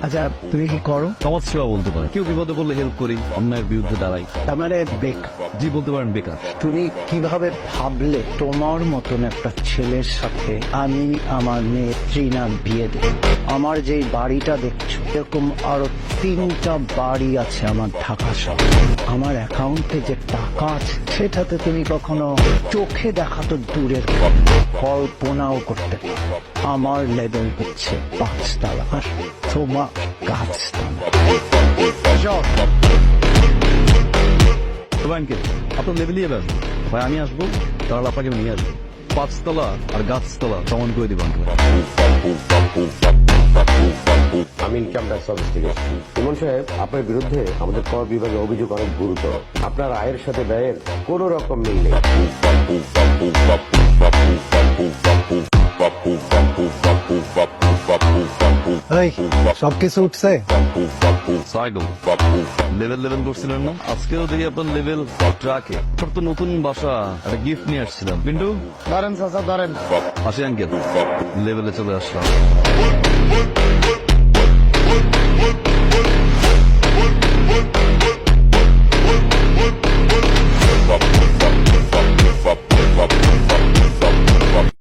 আচ্ছা, তুমি কি করো? সমাজ সেবা বলতে পারে, কেউ বিপদে পড়লে হেল্প করি, অন্যায়ের বিরুদ্ধে দাঁড়াই। তার মানে বেকার। জি বলতে পারেন বেকার। তুমি কিভাবে ভাবলে তোমার মতন একটা ছেলের সাথে আমি আমার মেয়ে ট্রিনার বিয়ে দেব? আমার যেই বাড়িটা দেখছো এরকম আরো 3টা বাড়ি আছে আমার ঢাকা শহরে। আমার অ্যাকাউন্টে যে টাকা আছে সেটাতে তুমি কখনো চোখে দেখা তো দূরের কল্পনাও করতে পারো। আমার লেভেল হচ্ছে 5 তলা আর তোমার গাছতলা। ব্যাংকে আপনার লেভেলই এবার ভাই, আমি আসবো, তাহলে আপনাকে নিয়ে আসবো। 5 তলা আর গাছতলা সমান করে দিবেন। আমি ইনকাম ট্যাক্স অফিস থেকে এসেছি। ইমন সাহেব, আপনার বিরুদ্ধে আমাদের কর বিভাগে অভিযোগ অনেক গুরুতর। আপনার আয়ের সাথে ব্যয়ের কোনো রকম মিল নেই। সবকিছু উঠছে? সাইকেল লেভেল করছিলেন না? আজকেও দেখি আপনার লেভেল ট্রাকে। তোর তো নতুন বাসা, একটা গিফট নিয়ে আসছিলাম। পিন্টু ধরেন চাচা ধরেন। আসি আঙ্কেল, লেভেলে চলে আসলাম।